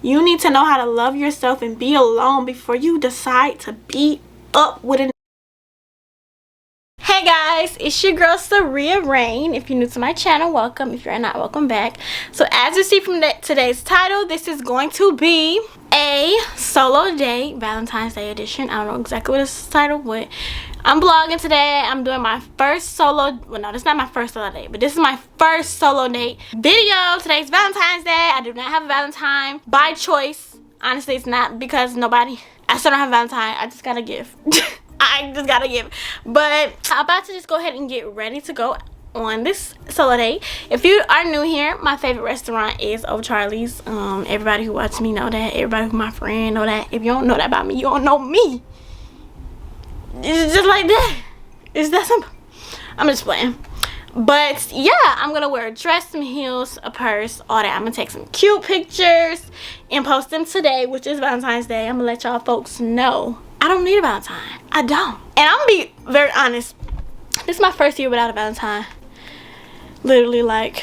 You need to know how to love yourself and be alone before you decide to be up with a... Hey guys, it's your girl Saria Rain. If you're new to my channel, welcome. If you're not, welcome back. So as you see from today's title, this is going to be a solo day, Valentine's Day edition. I don't know exactly what this title, but I'm vlogging today. I'm doing my first solo, well no, this is not my first solo date, but this is my first solo date video. Today's Valentine's Day. I do not have a Valentine by choice. Honestly, it's not because I still don't have a Valentine. I just got a gift. I just got a gift. But I'm about to just go ahead and get ready to go on this solo date. If you are new here, my favorite restaurant is Old Charlie's. Everybody who watches me know that. Everybody who's my friend know that. If you don't know that about me, you don't know me. It's just like that. It's that simple. I'm just playing. But yeah, I'm gonna wear a dress, some heels, a purse, all that. I'm gonna take some cute pictures and post them today, which is Valentine's Day. I'm gonna let y'all folks know I don't need a Valentine. I don't. And I'm gonna be very honest. This is my first year without a Valentine. Literally, like,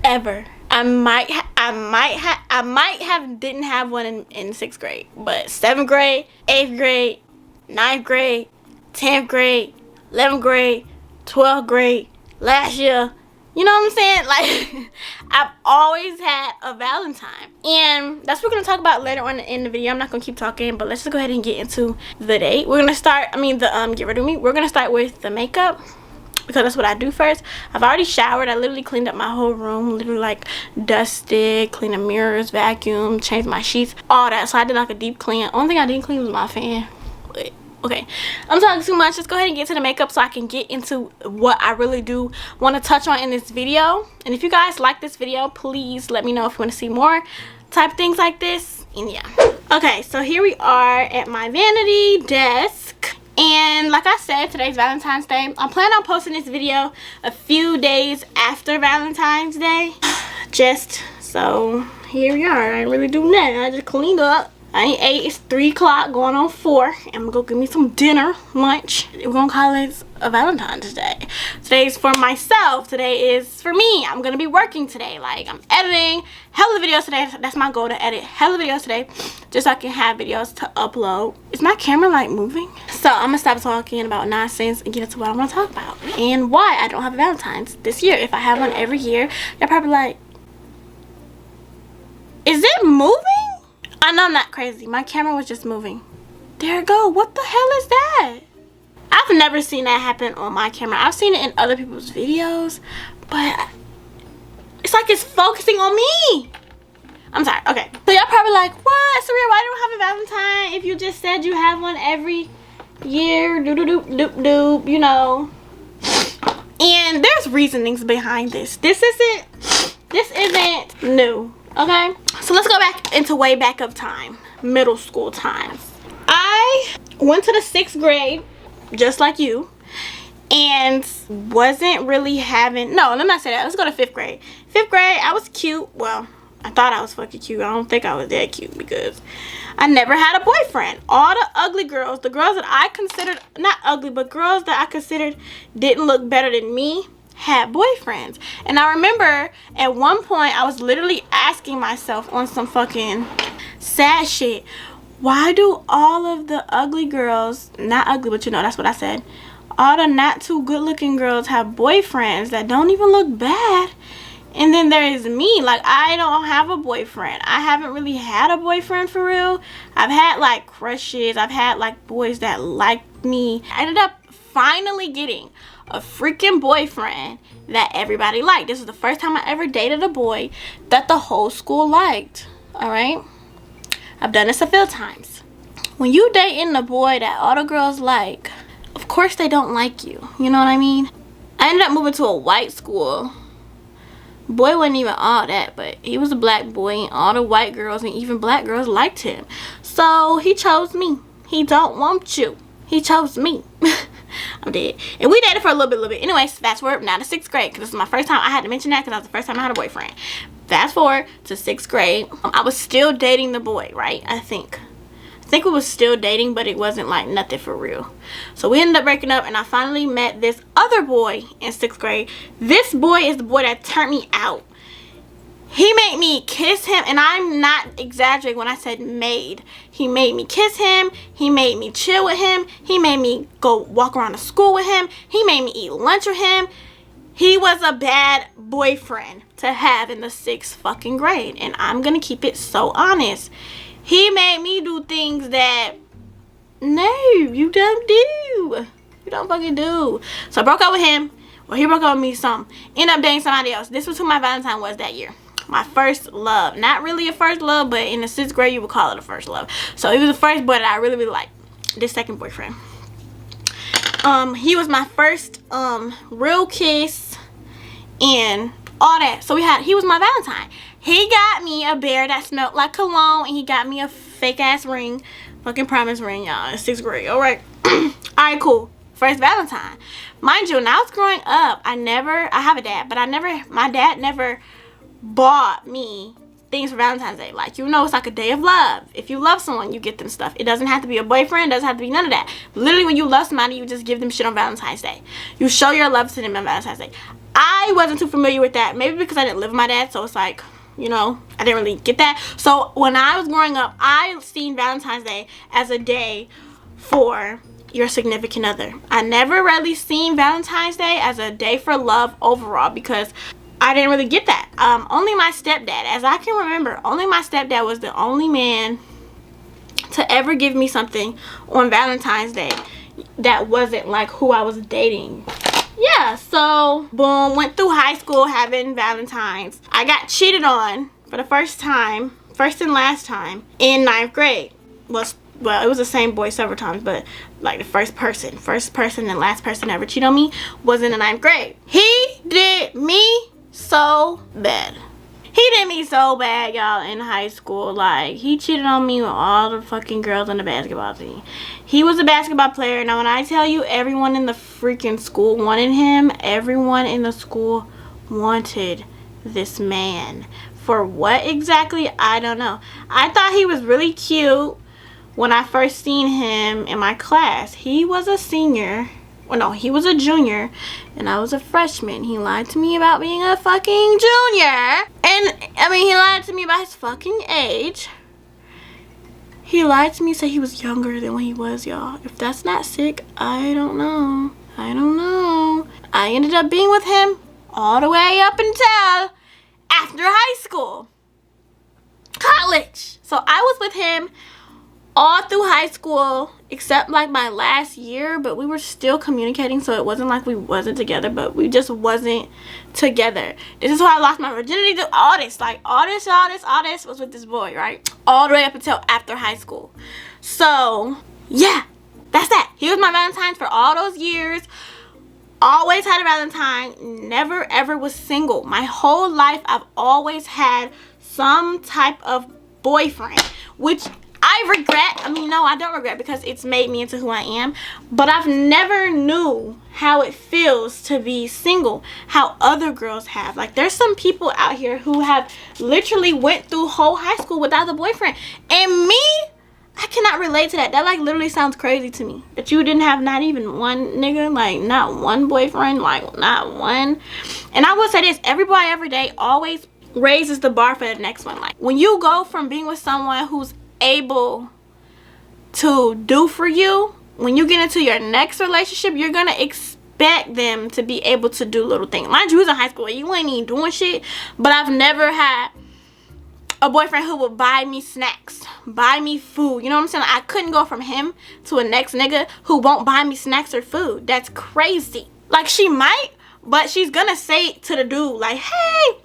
ever. I might have didn't have one in 6th grade, but 7th grade, 8th grade, 9th grade, 10th grade, 11th grade, 12th grade, last year. You know what I'm saying? Like, I've always had a Valentine. And that's what we're going to talk about later on in the video. I'm not going to keep talking, but let's just go ahead and get into the date. We're going to start, get ready with me. We're going to start with the makeup, because that's what I do first. I've already showered. I literally cleaned up my whole room. Literally, like, dusted, cleaned the mirrors, vacuumed, changed my sheets, all that. So I did, like, a deep clean. Only thing I didn't clean was my fan. But okay, I'm talking too much. Let's go ahead and get to the makeup so I can get into what I really do want to touch on in this video. And if you guys like this video, please let me know if you want to see more type things like this. And yeah. Okay, so here we are at my vanity desk. And like I said, today's Valentine's Day. I'm planning on posting this video a few days after Valentine's Day. Just so here we are. I didn't really do nothing. I just cleaned up. I ain't ate. It's 3 o'clock going on 4. I'm gonna go get me some dinner, lunch. We're gonna call it a Valentine's Day. Today's for myself. Today is for me. I'm gonna be working today. Like, I'm editing hella videos today. That's my goal, to edit hella videos today, just so I can have videos to upload. Is my camera like moving? So I'm gonna stop talking about nonsense and get into what I'm gonna talk about and why I don't have a Valentine's this year. If I have one every year, you're probably like, is it moving? I know I'm not crazy. My camera was just moving. There it go. What the hell is that? I've never seen that happen on my camera. I've seen it in other people's videos, but it's like it's focusing on me. I'm sorry. Okay. So y'all probably like, what? Saria, why don't you have a Valentine if you just said you have one every year? Doop doop doop doop doop, you know. And there's reasonings behind this. This isn't new. Okay, so let's go back into way back of time, middle school times. I went to the 6th grade, just like you, and wasn't really having, no, let me not say that. Let's go to 5th grade. 5th grade, I was cute. Well, I thought I was fucking cute. I don't think I was that cute because I never had a boyfriend. All the ugly girls, the girls that I considered, not ugly, but girls that I considered didn't look better than me, had boyfriends. And I remember at one point I was literally asking myself on some fucking sad shit, why do all of the ugly girls, not ugly but you know that's what I said, all the not too good looking girls have boyfriends that don't even look bad, and then there is me? Like, I don't have a boyfriend. I haven't really had a boyfriend for real. I've had like crushes, I've had like boys that liked me. I ended up finally getting a freaking boyfriend that everybody liked. This was the first time I ever dated a boy that the whole school liked. All right, I've done this a few times. When you dating a boy that all the girls like, of course they don't like you. You know what I mean? I ended up moving to a white school. Boy wasn't even all that, but he was a black boy, and all the white girls and even black girls liked him. So he chose me. He don't want you. He chose me. I'm dead. And we dated for a little bit. Anyways, fast forward now to 6th grade, because this is my first time. I had to mention that because that was the first time I had a boyfriend. Fast forward to 6th grade. I was still dating the boy, right? I think we was still dating, but it wasn't like nothing for real. So we ended up breaking up, and I finally met this other boy in 6th grade. This boy is the boy that turned me out. He made me kiss him, and I'm not exaggerating when I said made. He made me kiss him. He made me chill with him. He made me go walk around the school with him. He made me eat lunch with him. He was a bad boyfriend to have in the 6th fucking grade, and I'm gonna keep it so honest. He made me do things that, no, you don't do. You don't fucking do. So I broke up with him. Well, he broke up with me ended up dating somebody else. This was who my Valentine was that year. My first love. Not really a first love, but in the 6th grade you would call it a first love. So he was the first boy that I really liked. This second boyfriend. He was my first real kiss and all that. So he was my Valentine. He got me a bear that smelled like cologne, and he got me a fake ass ring. Fucking promise ring, y'all, in 6th grade. Alright. Alright, cool. First Valentine. Mind you, when I was growing up, I have a dad, but my dad never bought me things for Valentine's Day. Like, you know, it's like a day of love. If you love someone, you get them stuff. It doesn't have to be a boyfriend. It doesn't have to be none of that. Literally, when you love somebody, you just give them shit on Valentine's Day. You show your love to them on Valentine's Day. I wasn't too familiar with that. Maybe because I didn't live with my dad, so it's like, you know, I didn't really get that. So when I was growing up, I seen Valentine's Day as a day for your significant other. I never really seen Valentine's Day as a day for love overall, because I didn't really get that. Only my stepdad, as I can remember, only my stepdad was the only man to ever give me something on Valentine's Day that wasn't like who I was dating. Yeah, so boom, went through high school having Valentines. I got cheated on for the first time, first and last time, in 9th grade. Well, it was the same boy several times, but like the first person and last person ever cheated on me was in the 9th grade. He did me so bad. He did me so bad, y'all, in high school. Like, he cheated on me with all the fucking girls on the basketball team. He was a basketball player. Now, when I tell you everyone in the freaking school wanted him, everyone in the school wanted this man. For what exactly? I don't know. I thought he was really cute when I first seen him in my class. He was a senior. Well, no, he was a junior and I was a freshman. He lied to me about being a fucking junior. And, I mean, he lied to me about his fucking age. He lied to me, said he was younger than what he was, y'all. If that's not sick, I don't know. I don't know. I ended up being with him all the way up until after high school. College. So I was with him all through high school, except like my last year, but we were still communicating, so it wasn't like we wasn't together, but we just wasn't together. This is how I lost my virginity to all this. Like, all this was with this boy, right? All the way up until after high school. So, yeah, that's that. He was my Valentine for all those years. Always had a Valentine. Never, ever was single. My whole life, I've always had some type of boyfriend, which I regret. I mean, no, I don't regret, because it's made me into who I am. But I've never knew how it feels to be single, how other girls have. Like, there's some people out here who have literally went through whole high school without a boyfriend. And me, I cannot relate to that. That, like, literally sounds crazy to me. That you didn't have not even one nigga, like, not one boyfriend, like, not one. And I will say this, every boy every day always raises the bar for the next one. Like, when you go from being with someone who's able to do for you, when you get into your next relationship, you're gonna expect them to be able to do little things. Mind you, he was in high school, you ain't even doing shit, but I've never had a boyfriend who would buy me snacks, buy me food. You know what I'm saying? I couldn't go from him to a next nigga who won't buy me snacks or food. That's crazy. Like, she might, but she's gonna say to the dude, like, hey,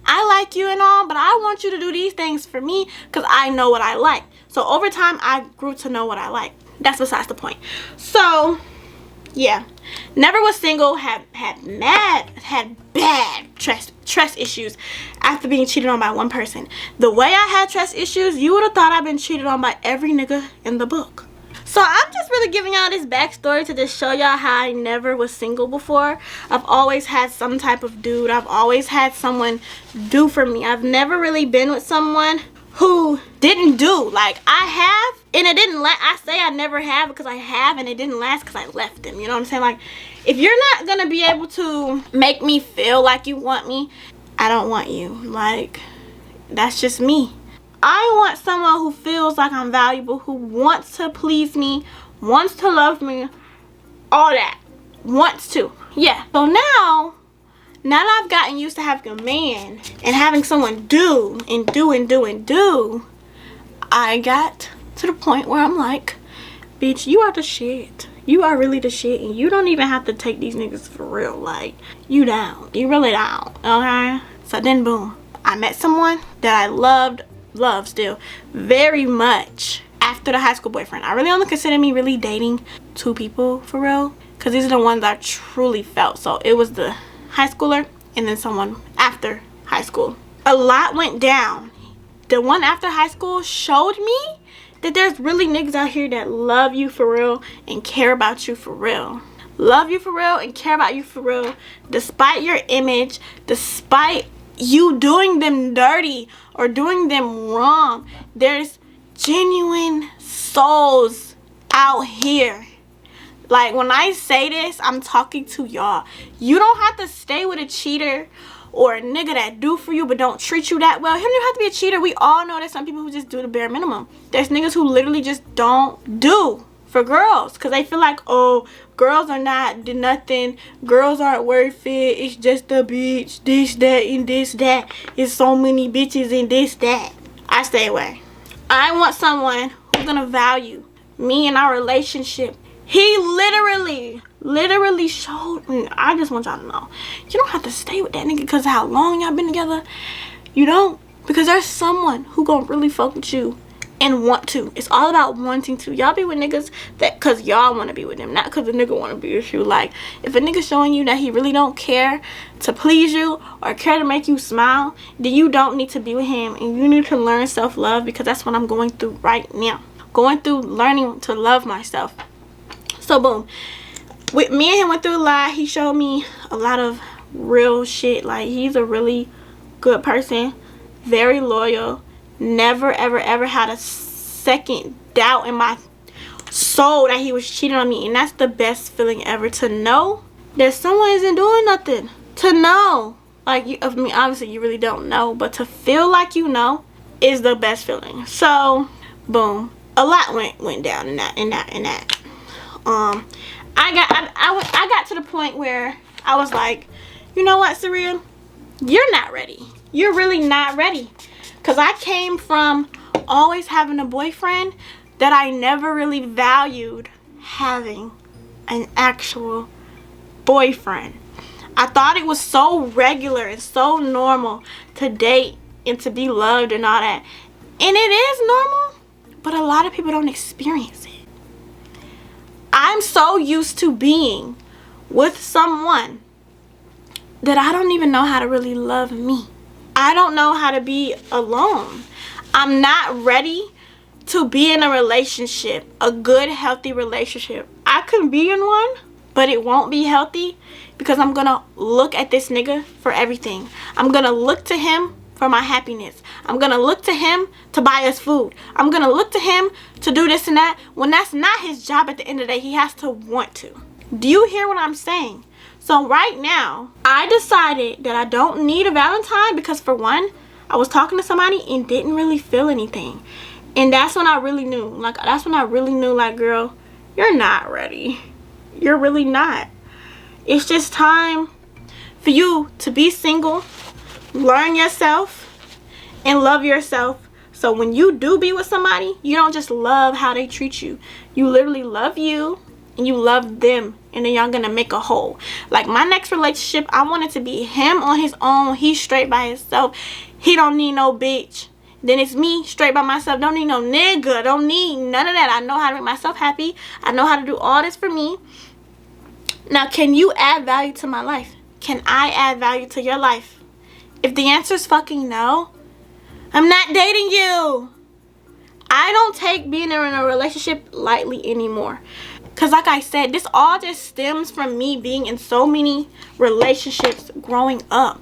I like you and all, but I want you to do these things for me because I know what I like. So over time, I grew to know what I like. That's besides the point. So, yeah. Never was single, had bad trust issues after being cheated on by one person. The way I had trust issues, you would have thought I've been cheated on by every nigga in the book. So I'm just really giving y'all this backstory to just show y'all how I never was single before. I've always had some type of dude. I've always had someone do for me. I've never really been with someone who didn't do. Like, I have, and it didn't last. I say I never have because I have, and it didn't last because I left them. You know what I'm saying? Like, if you're not going to be able to make me feel like you want me, I don't want you. Like, That's just me. I want someone who feels like I'm valuable, who wants to please me, wants to love me, all that. Wants to. Yeah. So now that I've gotten used to having a man and having someone do, I got to the point where I'm like, bitch, you are the shit. You are really the shit, and you don't even have to take these niggas for real. Like, you down. You really down. Okay? So then, boom. I met someone that I love still very much after the high school boyfriend. I really only consider me really dating 2 people for real, because these are the ones I truly felt. So it was the high schooler and then someone after high school. A lot went down. The one after high school showed me that there's really niggas out here that love you for real and care about you for real. Love you for real and care about you for real, despite your image, despite you doing them dirty or doing them wrong. There's genuine souls out here. Like, when I say this, I'm talking to y'all. You don't have to stay with a cheater or a nigga that do for you but don't treat you that well. He don't even have to be a cheater. We all know there's some people who just do the bare minimum. There's niggas who literally just don't do for girls because they feel like, oh, girls are not nothing. Girls aren't worth it. It's just a bitch. This, that, and this, that. It's so many bitches and this, that. I stay away. I want someone who's gonna value me and our relationship. He literally showed me. I just want y'all to know, you don't have to stay with that nigga because of how long y'all been together. You don't, because there's someone who gonna really fuck with you and want to. It's all about wanting to. Y'all be with niggas that because y'all want to be with them, not because the nigga want to be with you. Like, if a nigga showing you that he really don't care to please you or care to make you smile, then you don't need to be with him, and you need to learn self-love, because that's what I'm going through right now. Going through learning to love myself. So boom, with me and him went through a lot. He showed me a lot of real shit. Like, he's a really good person, very loyal, never ever had a second doubt in my soul that he was cheating on me. And that's the best feeling ever, to know that someone isn't doing nothing. To know, like, you, of me, obviously you really don't know, but to feel like you know is the best feeling. So boom, a lot went down in that. I got to the point where I was like, you know what, Saria, you're not ready. You're really not ready. Because I came from always having a boyfriend that I never really valued having an actual boyfriend. I thought it was so regular and so normal to date and to be loved and all that. And it is normal, but a lot of people don't experience it. I'm so used to being with someone that I don't even know how to really love me. I don't know how to be alone. I'm not ready to be in a relationship, a good, healthy relationship. I could be in one, but it won't be healthy because I'm gonna look at this nigga for everything. I'm gonna look to him for my happiness. I'm gonna look to him to buy us food. I'm gonna look to him to do this and that, when that's not his job. At the end of the day, he has to want to. Do you hear what I'm saying? So right now, I decided that I don't need a Valentine because, for one, I was talking to somebody and didn't really feel anything. And that's when I really knew. Like, that's when I really knew, like, girl, you're not ready. You're really not. It's just time for you to be single, learn yourself, and love yourself. So when you do be with somebody, you don't just love how they treat you. You literally love you and you love them, and then y'all gonna make a whole. Like, my next relationship, I want it to be him on his own. He's straight by himself. He don't need no bitch. Then it's me straight by myself. Don't need no nigga. Don't need none of that. I know how to make myself happy. I know how to do all this for me. Now, can you add value to my life? Can I add value to your life? If the answer is fucking no, I'm not dating you. I don't take being in a relationship lightly anymore. Because like I said, this all just stems from me being in so many relationships growing up.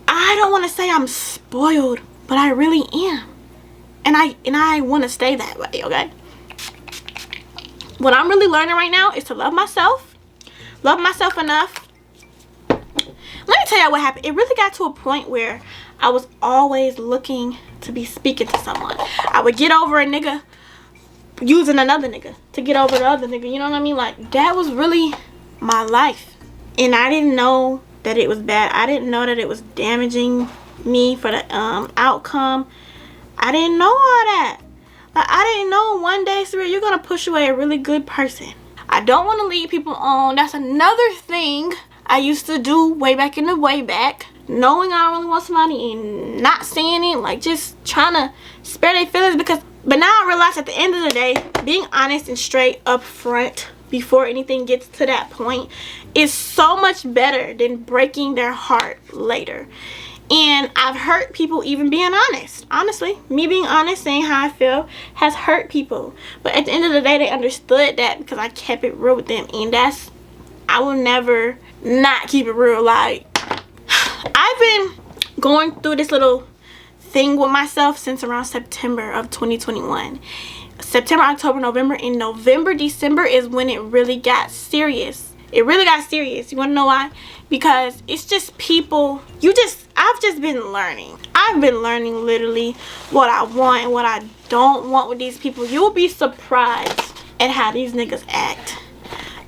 I don't want to say I'm spoiled, but I really am. And I want to stay that way, okay? What I'm really learning right now is to love myself. Love myself enough. Let me tell y'all what happened. It really got to a point where I was always looking to be speaking to someone. I would get over a nigga using another nigga to get over the other nigga. You know what I mean? Like, that was really my life. And I didn't know that it was bad. I didn't know that it was damaging me for the outcome. I didn't know all that. Like, I didn't know one day, Sarah, you're gonna push away a really good person. I don't want to lead people on. That's another thing I used to do way back in the way back. Knowing I don't really want somebody and not saying it, like just trying to spare their feelings, but now I realize at the end of the day, being honest and straight up front before anything gets to that point is so much better than breaking their heart later. And I've hurt people even being honest. Honestly, me being honest, saying how I feel, has hurt people. But at the end of the day, they understood that because I kept it real with them. And I will never not keep it real. Like, I've been going through this little thing with myself since around September of 2021. September, October, November, and November, December is when it really got serious. It really got serious. You want to know why? Because it's just people, I've just been learning. I've been learning literally what I want and what I don't want with these people. You'll be surprised at how these niggas act.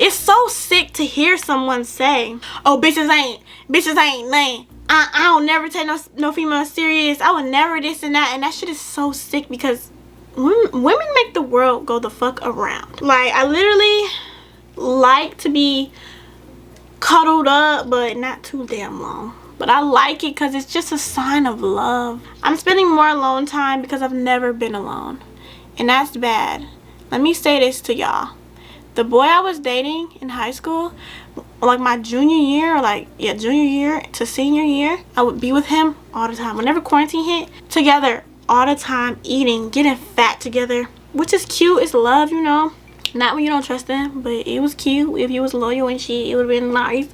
It's so sick to hear someone say, oh, bitches ain't nothing. I don't never take no female serious. I would never this and that. And that shit is so sick because women make the world go the fuck around. Like, I literally like to be cuddled up, but not too damn long. But I like it because it's just a sign of love. I'm spending more alone time because I've never been alone. And that's bad. Let me say this to y'all. The boy I was dating in high school, like my junior year, junior year to senior year, I would be with him all the time. Whenever quarantine hit, together all the time, eating, getting fat together, which is cute. It's love, you know. Not when you don't trust them, but it was cute. If he was loyal and shit, it would have been nice.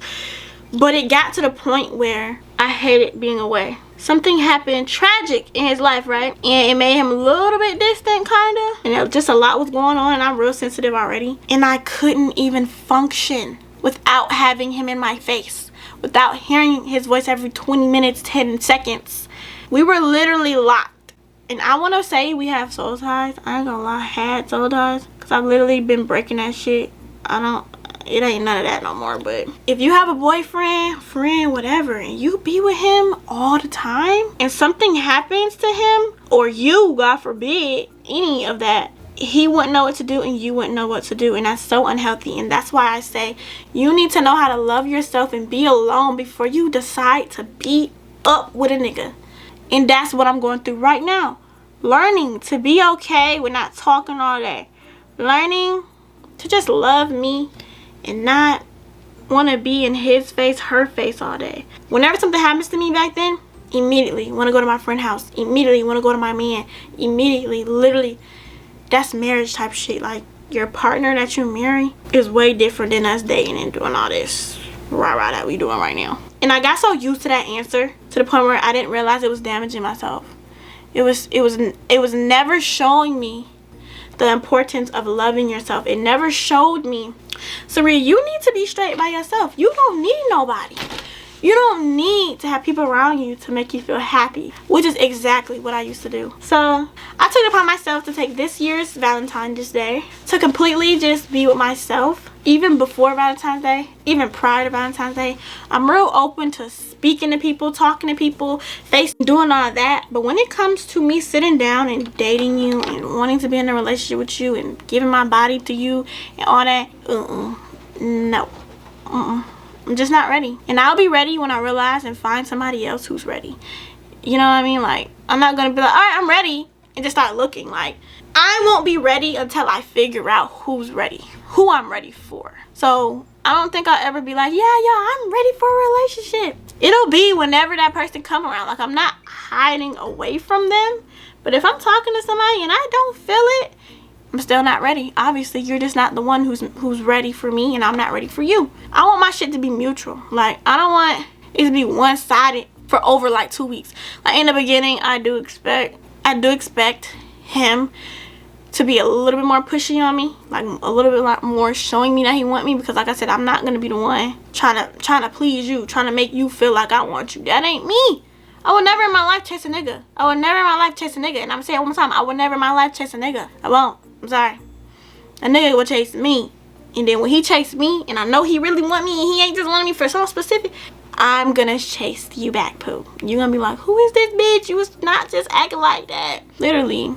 But it got to the point where I hated being away. Something happened tragic in his life, right? And it made him a little bit distant, kind of. And just a lot was going on, and I'm real sensitive already. And I couldn't even function without having him in my face, without hearing his voice every 20 minutes, 10 seconds. We were literally locked. And I want to say we have soul ties. I ain't gonna lie, had soul ties. Because I've literally been breaking that shit. It ain't none of that no more. But if you have a boyfriend, friend, whatever, and you be with him all the time, and something happens to him, or you, God forbid, any of that, he wouldn't know what to do and you wouldn't know what to do. And that's so unhealthy. And that's why I say you need to know how to love yourself and be alone before you decide to be up with a nigga. And that's what I'm going through right now. Learning to be okay with not talking all day. Learning to just love me and not want to be in his face, her face all day. Whenever something happens to me back then, immediately want to go to my friend's house. Immediately want to go to my man. Immediately, literally, that's marriage type shit. Like, your partner that you marry is way different than us dating and doing all this rah-rah that we doing right now. And I got so used to that answer to the point where I didn't realize it was damaging myself. It was never showing me the importance of loving yourself. It never showed me, Saria, you need to be straight by yourself. You don't need nobody. You don't need to have people around you to make you feel happy, which is exactly what I used to do. So I took it upon myself to take this year's Valentine's Day to completely just be with myself. Even before Valentine's Day, even prior to Valentine's Day, I'm real open to speaking to people, talking to people, doing all that. But when it comes to me sitting down and dating you and wanting to be in a relationship with you and giving my body to you and all that, no. I'm just not ready. And I'll be ready when I realize and find somebody else who's ready. You know what I mean? Like, I'm not gonna be like, all right, I'm ready, and just start looking. Like, I won't be ready until I figure out who's ready, who I'm ready for. So I don't think I'll ever be like, yeah, I'm ready for a relationship. It'll be whenever that person come around. Like, I'm not hiding away from them. But if I'm talking to somebody and I don't feel it, I'm still not ready. Obviously, you're just not the one who's ready for me, and I'm not ready for you. I want my shit to be mutual. Like, I don't want it to be one-sided for over like 2 weeks. Like, in the beginning, I do expect him to be a little bit more pushy on me, like a little bit more showing me that he want me, because like I said, I'm not gonna be the one trying to please you, trying to make you feel like I want you. That ain't me. I would never in my life chase a nigga. I would never in my life chase a nigga. And I'm saying it one more time, I would never in my life chase a nigga. I won't. I'm sorry. A nigga will chase me. And then when he chased me, and I know he really want me, and he ain't just wanting me for something specific, I'm gonna chase you back, poo. You're gonna be like, who is this bitch? You was not just acting like that. Literally.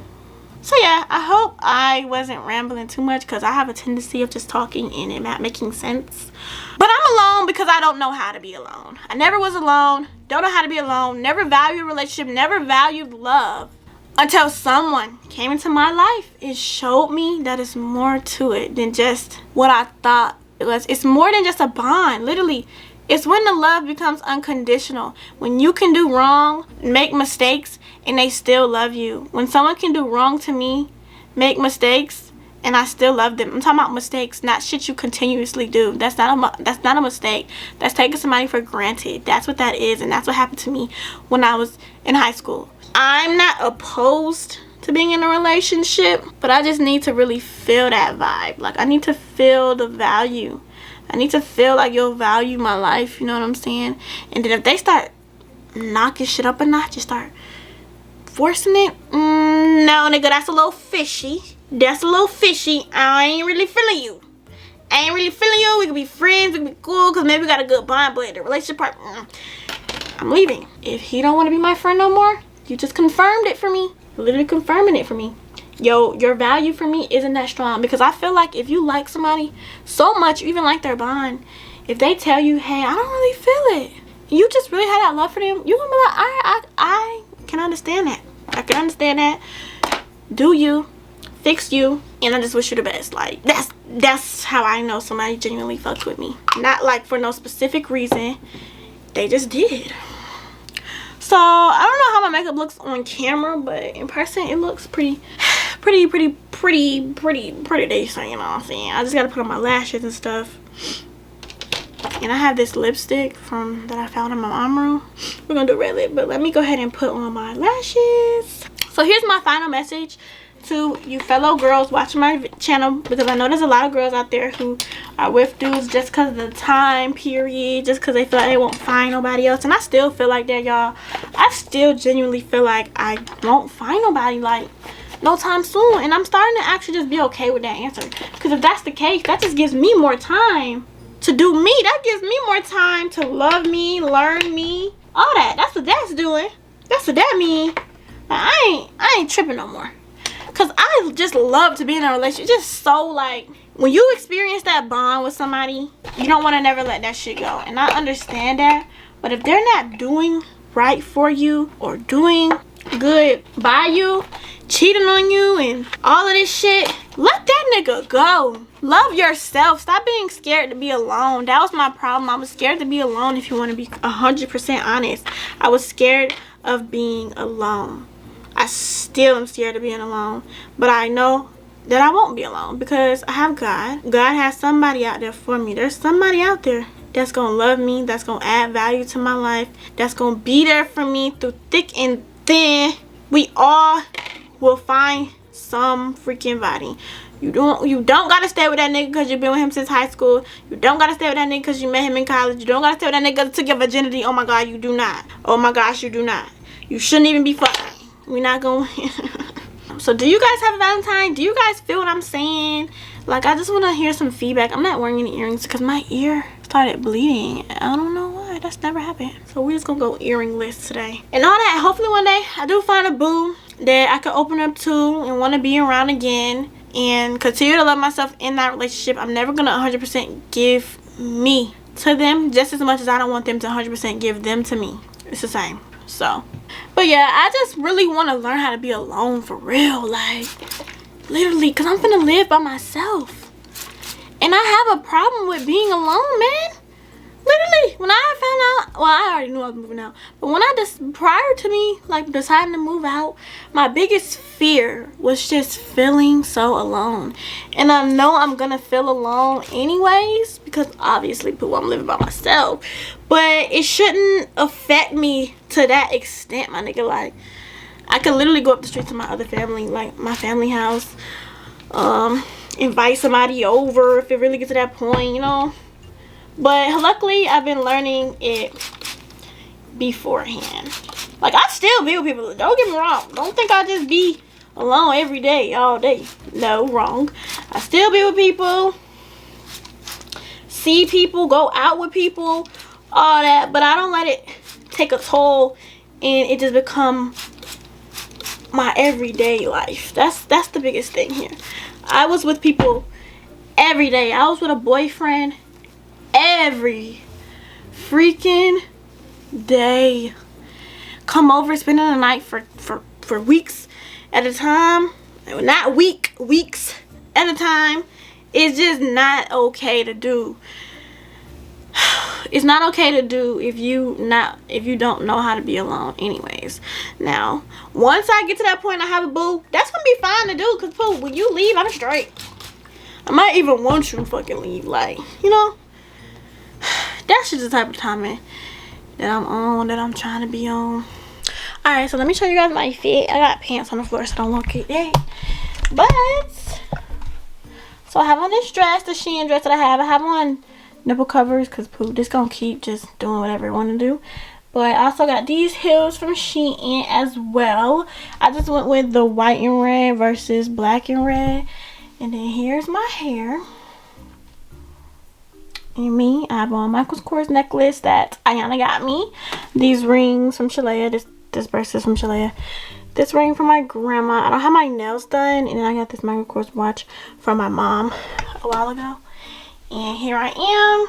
So yeah, I hope I wasn't rambling too much, because I have a tendency of just talking and it not making sense. But I'm alone because I don't know how to be alone. I never was alone. Don't know how to be alone. Never valued a relationship. Never valued love. Until someone came into my life and showed me that it's more to it than just what I thought it was. It's more than just a bond. Literally, it's when the love becomes unconditional. When you can do wrong, make mistakes, and they still love you. When someone can do wrong to me, make mistakes, and I still love them. I'm talking about mistakes, not shit you continuously do. That's not a mistake. That's taking somebody for granted. That's what that is, and that's what happened to me when I was in high school. I'm not opposed to being in a relationship, but I just need to really feel that vibe. Like, I need to feel the value. I need to feel like you'll value my life, you know what I'm saying? And then if they start knocking shit up a notch, just start forcing it, no nigga, that's a little fishy. That's a little fishy. I ain't really feeling you. I ain't really feeling you. We can be friends, we can be cool, because maybe we got a good bond, but the relationship part, I'm leaving. If he don't want to be my friend no more, you just confirmed it for me. Literally confirming it for me. Yo, your value for me isn't that strong, because I feel like if you like somebody so much, you even like their bond, if they tell you, hey, I don't really feel it, you just really had that love for them, you're gonna be like, I can understand that. I can understand that. Do you, fix you, and I just wish you the best. Like, that's how I know somebody genuinely fucked with me. Not like for no specific reason, they just did. So I don't know how my makeup looks on camera, but in person it looks pretty decent, you know what I'm saying? I just gotta put on my lashes and stuff. And I have this lipstick that I found in my mom room. We're gonna do red lip, but let me go ahead and put on my lashes. So here's my final message to you fellow girls watching my channel, because I know there's a lot of girls out there who are with dudes just because of the time period, just because they feel like they won't find nobody else. And I still feel like that, y'all. I still genuinely feel like I won't find nobody, like, no time soon. And I'm starting to actually just be okay with that answer, because if that's the case, that just gives me more time to do me. That gives me more time to love me, learn me, all that. That's what that's doing. That's what that mean. I ain't tripping no more. Because I just love to be in a relationship. Just so, like, when you experience that bond with somebody, you don't want to never let that shit go. And I understand that. But if they're not doing right for you or doing good by you, cheating on you and all of this shit, let that nigga go. Love yourself. Stop being scared to be alone. That was my problem. I was scared to be alone, if you want to be 100% honest. I was scared of being alone. I still am scared of being alone, but I know that I won't be alone because I have God. God has somebody out there for me. There's somebody out there that's gonna love me, that's gonna add value to my life, that's gonna be there for me through thick and thin. We all will find some freaking body. You don't gotta stay with that nigga because you've been with him since high school. You don't gotta stay with that nigga because you met him in college. You don't gotta stay with that nigga because he took your virginity. Oh my God, you do not. Oh my gosh, you do not. You shouldn't even be fucking. We're not going. So do you guys have a Valentine? Do you guys feel what I'm saying? Like, I just want to hear some feedback. I'm not wearing any earrings because my ear started bleeding. I don't know why. That's never happened. So we're just gonna go earringless today and all that. Hopefully one day I do find a boo that I can open up to and want to be around again and continue to love myself in that relationship. I'm never gonna 100% give me to them, just as much as I don't want them to 100% give them to me. It's the same. So, but yeah, I just really want to learn how to be alone for real, like, literally, because I'm finna live by myself. And I have a problem with being alone, man. Literally, when I found out, well, I already knew I was moving out, but when prior to me, like, deciding to move out, my biggest fear was just feeling so alone. And I know I'm gonna feel alone anyways, because obviously, I'm living by myself, but it shouldn't affect me to that extent, my nigga. Like, I could literally go up the street to my other family, like my family house, invite somebody over if it really gets to that point, you know. But luckily, I've been learning it beforehand. Like, I still be with people. Don't get me wrong. Don't think I just be alone every day, all day. No, wrong. I still be with people. See people, go out with people, all that. But I don't let it take a toll and it just become my everyday life. That's the biggest thing here. I was with people every day. I was with a boyfriend every freaking day. Come over, spending the night for weeks at a time. Not weeks at a time. It's just not okay to do. It's not okay to do if you don't know how to be alone anyways. Now, once I get to that point and I have a boo, that's gonna be fine to do, because boo, when you leave, I'm straight. I might even want you to fucking leave, like, you know. That's just the type of timing that I'm on, that I'm trying to be on. Alright, so let me show you guys my fit. I got pants on the floor, so don't look at that. But so I have on this dress, the Shein dress that I have. I have on nipple covers because poo, this gonna keep just doing whatever it want to do. But I also got these heels from Shein as well. I just went with the white and red versus black and red. And then here's my hair. And me, I have on Michael Kors necklace that Ayana got me. These rings from Shalea. This bracelet from Shalea. This ring from my grandma. I don't have my nails done. And then I got this Michael Kors watch from my mom a while ago. And here I am.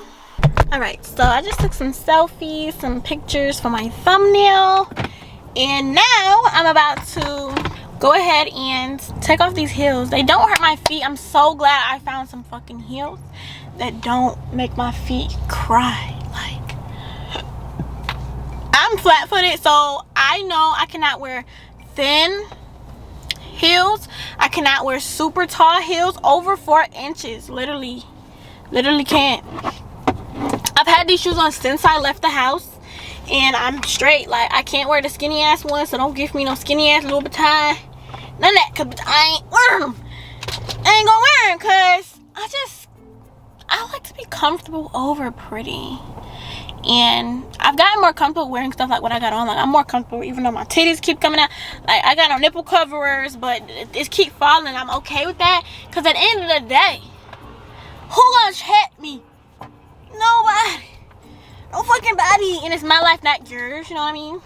Alright, so I just took some selfies, some pictures for my thumbnail. And now I'm about to go ahead and take off these heels. They don't hurt my feet. I'm so glad I found some fucking heels that don't make my feet cry. Like, I'm flat-footed, so I know I cannot wear thin heels. I cannot wear super tall heels over 4 inches. Literally can't. I've had these shoes on since I left the house, and I'm straight. Like, I can't wear the skinny ass ones, so don't give me no skinny ass Louboutin, none of that, because I ain't wearing them. I ain't gonna wear them because I like to be comfortable over pretty. And I've gotten more comfortable wearing stuff like what I got on. Like, I'm more comfortable even though my titties keep coming out. Like, I got no nipple coverers, but it keep falling. I'm okay with that, because at the end of the day, who gonna check me? Nobody. No fucking body. And it's my life, not yours. You know what I mean?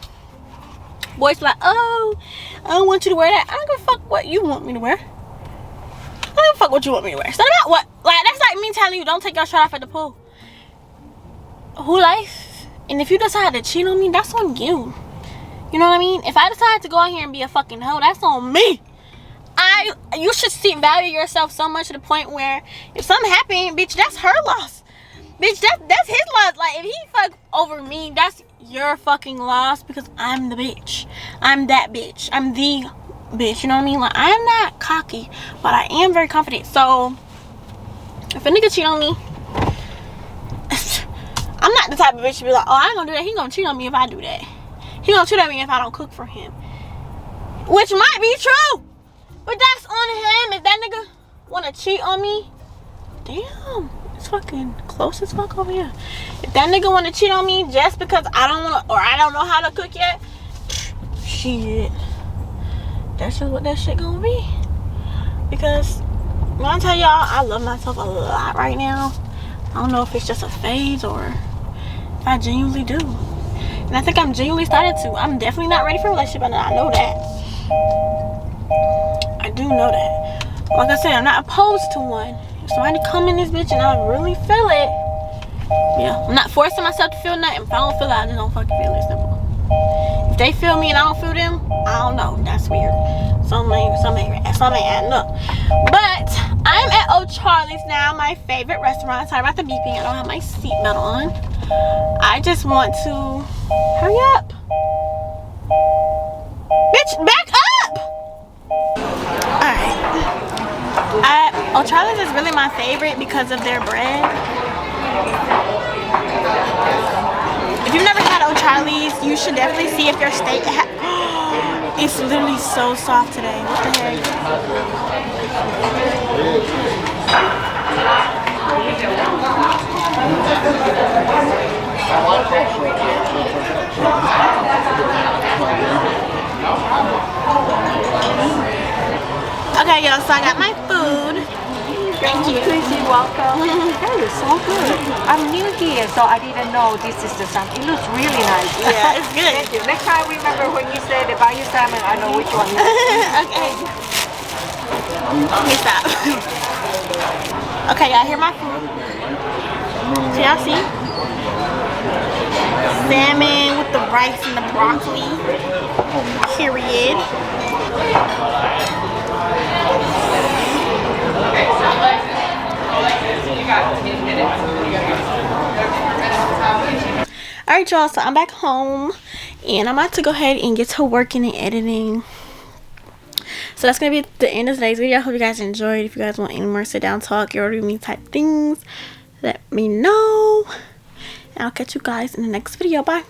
Boys be like, oh, I don't want you to wear that. I don't give a fuck what you want me to wear. I don't give a fuck what you want me to wear. So about what? Like, that's like me telling you, don't take your shirt off at the pool. Who life? And if you decide to cheat on me, that's on you. You know what I mean? If I decide to go out here and be a fucking hoe, that's on me. You should value yourself so much to the point where if something happened, bitch, that's her loss. Bitch, that's his loss. Like, if he fuck over me, that's your fucking loss, because I'm the bitch. I'm that bitch. I'm the bitch. You know what I mean? Like, I'm not cocky, but I am very confident. So if a nigga cheat on me, I'm not the type of bitch to be like, oh, I ain't gonna do that. He gonna cheat on me if I do that. He gonna cheat on me if I don't cook for him. Which might be true, but that's on him. If that nigga wanna cheat on me, damn, it's fucking close as fuck over here. If that nigga wanna cheat on me just because I don't wanna, or I don't know how to cook yet, shit, that's just what that shit gonna be. Because when I tell y'all, I love myself a lot right now. I don't know if it's just a phase or if I genuinely do. And I think I'm genuinely started to. I'm definitely not ready for a relationship, and I know that. I do know that. Like I said, I'm not opposed to one. If somebody come in this bitch and I really feel it, yeah, I'm not forcing myself to feel nothing. If I don't feel it, I just don't fucking feel it. Simple. If they feel me and I don't feel them, I don't know. That's weird. Something ain't adding up. But I'm at O'Charlie's now, my favorite restaurant. Sorry about the beeping. I don't have my seatbelt on. I just want to hurry up. Bitch, back up! Alright. O'Charlie's is really my favorite because of their bread. If you've never had O'Charlie's, you should definitely see if your state it's literally so soft today. What the heck? Okay, y'all, so I got my food. Thank you. Tracy, welcome. That is so good. I'm new here, so I didn't know this is the salmon. It looks really nice. Yeah, it's good. Thank you. Next time, remember when you said about your salmon, I know which one you like. Okay. Let me stop. Okay, y'all, hear my food. So y'all see? Salmon with the rice and the broccoli. Period. Alright, y'all, so I'm back home and I'm about to go ahead and get to working and editing. So that's gonna be the end of today's video. I hope you guys enjoyed. If you guys want any more sit down talk, or with me type things, let me know. And I'll catch you guys in the next video. Bye.